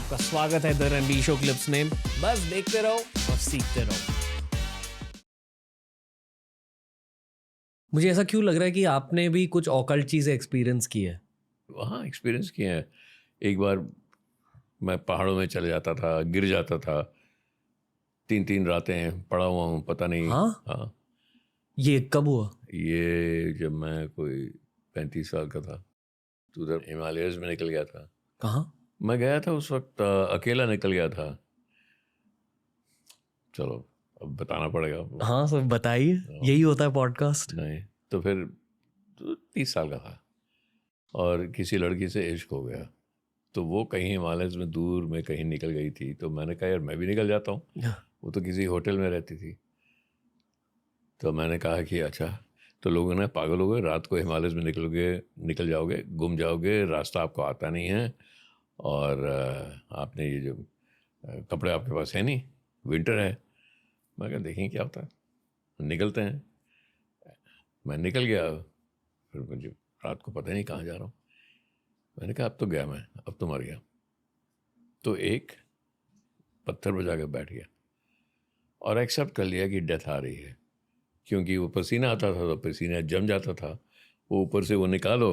आपका स्वागत है द रणबीर शो क्लिप्स में। बस देखते रहो और सीखते रहो। मुझे ऐसा क्यों लग रहा है कि आपने भी कुछ ऑकल्ट चीजें एक्सपीरियंस की है? वहाँ एक्सपीरियंस किए हैं। एक बार मैं पहाड़ों में चले जाता था, गिर जाता था। 3 रातें पड़ा हुआ हूँ, पता नहीं। हाँ? हाँ, ये कब हुआ? ये जब मैं कोई 35 साल का था तो उधर हिमालयस में निकल गया था। कहाँ? मैं गया था उस वक्त, अकेला निकल गया था। चलो, अब बताना पड़ेगा। हाँ सर बताइए, यही होता है पॉडकास्ट। नहीं तो फिर 30 साल का था और किसी लड़की से इश्क हो गया। तो वो कहीं हिमालयस में दूर में कहीं निकल गई थी, तो मैंने कहा यार मैं भी निकल जाता हूँ। वो तो किसी होटल में रहती थी। तो मैंने कहा कि अच्छा, तो लोगों ने, पागल हो गए, रात को हिमालयस में निकल जाओगे, गुम जाओगे, रास्ता आपको आता नहीं है, और आपने ये जो कपड़े आपके पास है नहीं, विंटर है। मैं कहा देखें क्या होता है, निकलते हैं। मैं निकल गया। फिर मुझे रात को पता नहीं कहाँ जा रहा हूँ। मैंने कहा अब तो गया मैं, अब तो मर गया। तो एक पत्थर पर जाकर बैठ गया और एक्सेप्ट कर लिया कि डेथ आ रही है, क्योंकि वो पसीना आता था तो पसीना जम जाता था। वो ऊपर से वो निकालो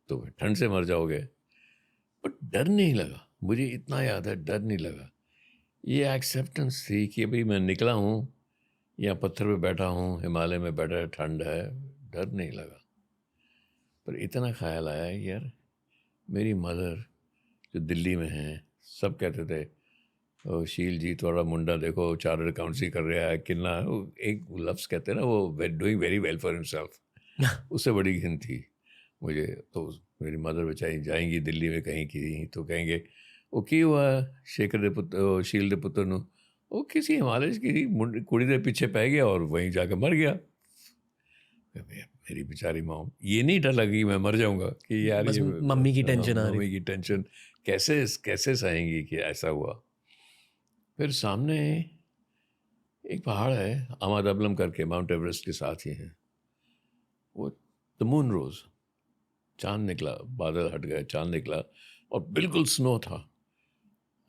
तो फिर ठंड से मर जाओगे। बट डर नहीं लगा, मुझे इतना याद है, डर नहीं लगा। ये एक्सेप्टेंस थी कि अभी मैं निकला हूँ, या पत्थर पे बैठा हूँ, हिमालय में बैठा है, ठंड है, डर नहीं लगा। पर इतना ख्याल आया यार, मेरी मदर जो दिल्ली में हैं, सब कहते थे ओ शील जी थोड़ा मुंडा देखो, चार्टर्ड अकाउंटेंसी कर रहा है कितना, एक लफ्ज़ कहते हैं ना, वो doing very well for himself. उससे बड़ी घिन थी मुझे। तो मेरी मदर बेचारी जाएंगी दिल्ली में कहीं की, तो कहेंगे वो की हुआ शेखर दे पुत्र, शील दे पुत्र नु, वो किसी हिमालय की कुड़ी दे पीछे पै गया और वहीं जाकर मर गया। मेरी बेचारी माँ, ये नहीं डर लगी मैं मर जाऊंगा कि यार बस ये मम्मी की टेंशन आ रही मम्मी थी। की टेंशन कैसे कैसे सहेंगी कि ऐसा हुआ। फिर सामने एक पहाड़ है अमादबलम करके, माउंट एवरेस्ट के साथ ही है वो। द मून रोज, चांद निकला, बादल हट गए, चांद निकला और बिल्कुल स्नो था।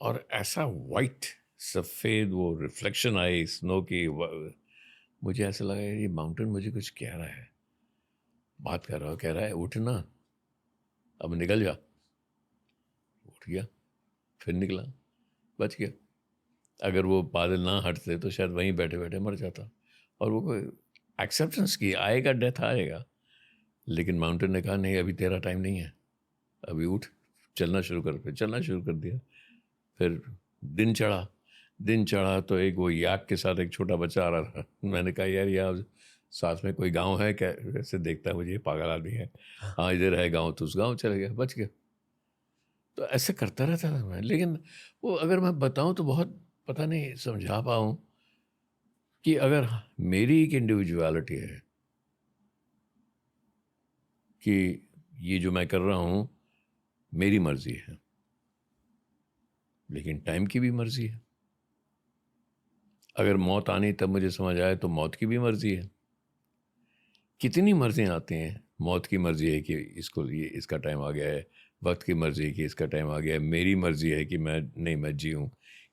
और ऐसा वाइट सफ़ेद वो रिफ्लेक्शन आई स्नो की, मुझे ऐसा लगा यार ये माउंटेन मुझे कुछ कह रहा है, बात कर रहा है, कह रहा है उठ ना, अब निकल जा। उठ गया, फिर निकला, बच गया। अगर वो बादल ना हटते तो शायद वहीं बैठे बैठे मर जाता। और वो कोई एक्सेप्टेंस की, आएगा डेथ आएगा। लेकिन माउंटेन ने कहा नहीं, अभी तेरा टाइम नहीं है, अभी उठ, चलना शुरू कर। फिर चलना शुरू कर दिया। फिर दिन चढ़ा। दिन चढ़ा तो एक वो याक के साथ एक छोटा बच्चा आ रहा था। मैंने कहा यार यहाँ साथ में कोई गांव है क्या, वैसे देखता है मुझे ये पागल आदमी है। हाँ इधर है गांव, तो उस गांव चले गया, बच गया। तो ऐसे करता रहता था मैं। लेकिन वो अगर मैं बताऊं तो बहुत पता नहीं समझा पाऊँ कि अगर मेरी एक इंडिविजुअलिटी है कि ये जो मैं कर रहा हूँ मेरी मर्जी है, लेकिन टाइम की भी मर्जी है। अगर मौत आनी तब मुझे समझ आए तो मौत की भी मर्जी है। कितनी मर्जियाँ आती हैं। मौत की मर्जी है कि इसको, ये इसका टाइम आ गया है। वक्त की मर्जी है कि इसका टाइम आ गया है। मेरी मर्जी है कि मैं जीऊँ।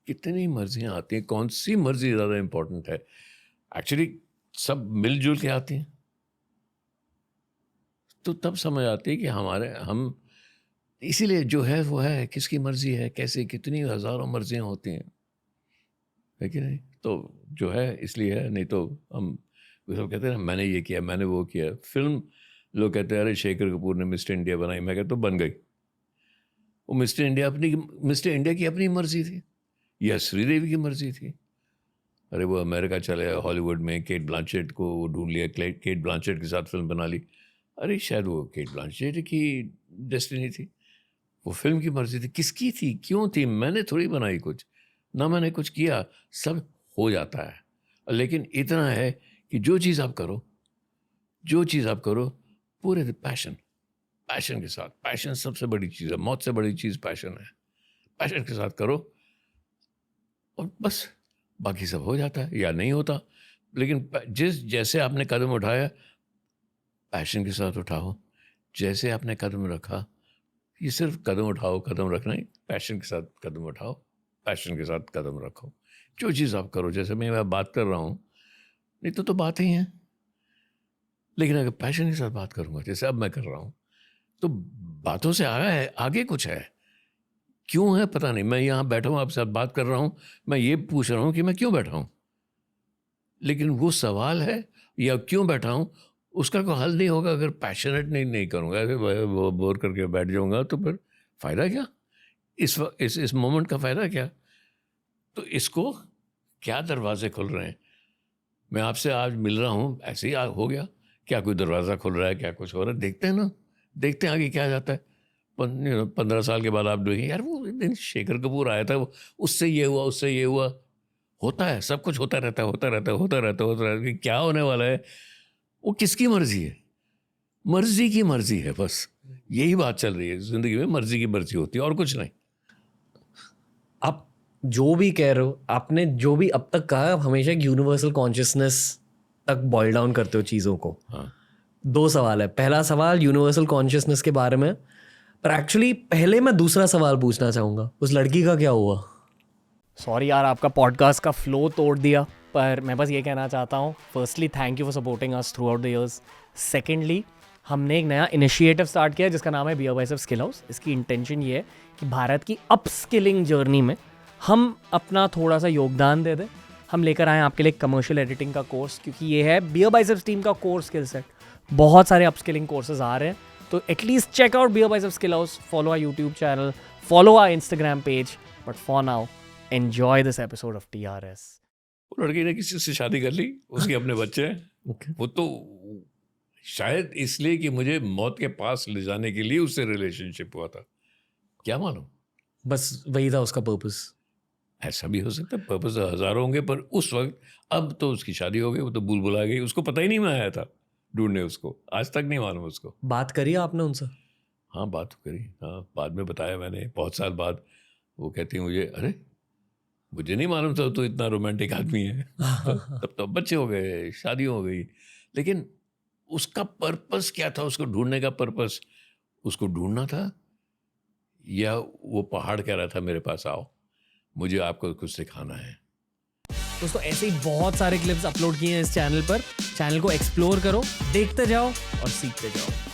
कितनी मर्जियाँ आती हैं, कौन सी मर्जी ज़्यादा इम्पोर्टेंट है? एक्चुअली सब मिलजुल के आती हैं। तो तब समझ आती है कि हम इसीलिए जो है वो है, किसकी मर्जी है, कैसे, कितनी हज़ारों मर्जियाँ होती हैं, है कि नहीं? तो जो है इसलिए है, नहीं तो हम वो सब कहते हैं ना मैंने ये किया, मैंने वो किया। फिल्म लोग कहते हैं अरे शेखर कपूर ने मिस्टर इंडिया बनाई, मैं कहता तो बन गई। वो मिस्टर इंडिया की अपनी मर्जी थी या श्रीदेवी की मर्जी थी? अरे वो अमेरिका चले, हॉलीवुड में केट ब्लांचेट को वो ढूंढ लिया, केट ब्लांचेट के साथ फिल्म बना ली। अरे शायद वो केट ब्लांचेट की डेस्टिनी थी, वो फिल्म की मर्जी थी। किसकी थी, क्यों थी? मैंने थोड़ी बनाई कुछ, ना मैंने कुछ किया, सब हो जाता है। लेकिन इतना है कि जो चीज़ आप करो, जो चीज़ आप करो पूरे पैशन, पैशन के साथ। पैशन सबसे बड़ी चीज़ है, मौत से बड़ी चीज़ पैशन है। पैशन के साथ करो और बस बाकी सब हो जाता है या नहीं होता। लेकिन जैसे आपने कदम उठाया पैशन के साथ उठाओ, जैसे आपने कदम रखा ये सिर्फ कदम उठाओ, कदम रखना है, पैशन के साथ कदम उठाओ, पैशन के साथ कदम रखो। जो चीज़ आप करो, जैसे मैं बात कर रहा हूँ, नहीं तो बात ही है, लेकिन अगर पैशन के साथ बात करूँगा, जैसे अब मैं कर रहा हूँ, तो बातों से आगे कुछ है। क्यों है पता नहीं, मैं यहाँ बैठा हूँ आपसे बात कर रहा हूँ, मैं ये पूछ रहा हूँ कि मैं क्यों बैठा हूँ, लेकिन वो सवाल है या क्यों बैठा हूँ उसका कोई हल नहीं होगा अगर पैशनेट नहीं करूँगा, ऐसे बोर करके बैठ जाऊँगा तो फिर फ़ायदा क्या, इस मोमेंट का फ़ायदा क्या। तो इसको क्या दरवाजे खुल रहे हैं, मैं आपसे आज मिल रहा हूँ, ऐसे ही हो गया, क्या कोई दरवाज़ा खुल रहा है, क्या कुछ हो रहा है, देखते हैं ना, देखते हैं आगे क्या जाता है। 15 साल के बाद आप देखेंगे यार वो एक दिन शेखर कपूर आया था, वो उससे ये हुआ, उससे ये हुआ। होता है, सब कुछ होता रहता है, क्या होने वाला है वो किसकी मर्जी है, मर्जी की मर्जी है, बस यही बात चल रही है ज़िंदगी में, मर्जी की मर्जी होती है और कुछ नहीं। आप जो भी कह रहे हो, आपने जो भी अब तक कहा, आप हमेशा एक यूनिवर्सल कॉन्शियसनेस तक बॉयल डाउन करते हो चीज़ों को। हाँ, 2 सवाल है। पहला सवाल यूनिवर्सल कॉन्शियसनेस के बारे में, पर एक्चुअली पहले मैं दूसरा सवाल पूछना चाहूँगा, उस लड़की का क्या हुआ? सॉरी यार, आपका पॉडकास्ट का फ्लो तोड़ दिया, पर मैं बस ये कहना चाहता हूँ, firstly thank you for supporting us through out the years. Secondly, हमने एक नया इनिशिएटिव स्टार्ट किया जिसका नाम है बियर बाइसेप्स स्किल हाउस। इसकी इंटेंशन ये है कि भारत की अपस्किलिंग जर्नी में हम अपना थोड़ा सा योगदान दे दें। हम लेकर आए आपके लिए कमर्शियल एडिटिंग का कोर्स, क्योंकि ये है बियर बाइसेप्स टीम का कोर स्किल सेट। बहुत सारे अपस्किलिंग कोर्सेज आ रहे हैं, तो at least check out Beer Biceps Skill House, follow our YouTube channel, follow our Instagram page. But for now, enjoy this episode of TRS. वो लड़की ने किसी से शादी कर ली, उसके अपने बच्चे हैं। Okay. वो तो शायद इसलिए कि मुझे मौत के पास ले जाने के लिए उससे रिलेशनशिप हुआ था, क्या मालूम, बस वही था उसका पर्पस। ऐसा भी हो सकता है, पर्पस हज़ारों होंगे, पर उस वक्त, अब तो उसकी शादी हो गई, वो तो बुलबुला गई, उसको पता ही नहीं मैं आया था ढूंढने, उसको आज तक नहीं मालूम उसको। बात करी आपने उनसे? हाँ, बात तो करी, हाँ, बाद में बताया मैंने, बहुत साल बाद। वो कहती है मुझे, अरे मुझे नहीं मालूम था तो इतना रोमांटिक आदमी है। तब तो बच्चे हो गए, शादी हो गई, लेकिन उसका पर्पस क्या था, उसको ढूंढने का पर्पस, उसको ढूंढना था या वो पहाड़ कह रहा था मेरे पास आओ, मुझे आपको कुछ सिखाना है। दोस्तों, ऐसे ही बहुत सारे क्लिप्स अपलोड किए हैं इस चैनल पर। चैनल को एक्सप्लोर करो, देखते जाओ और सीखते जाओ।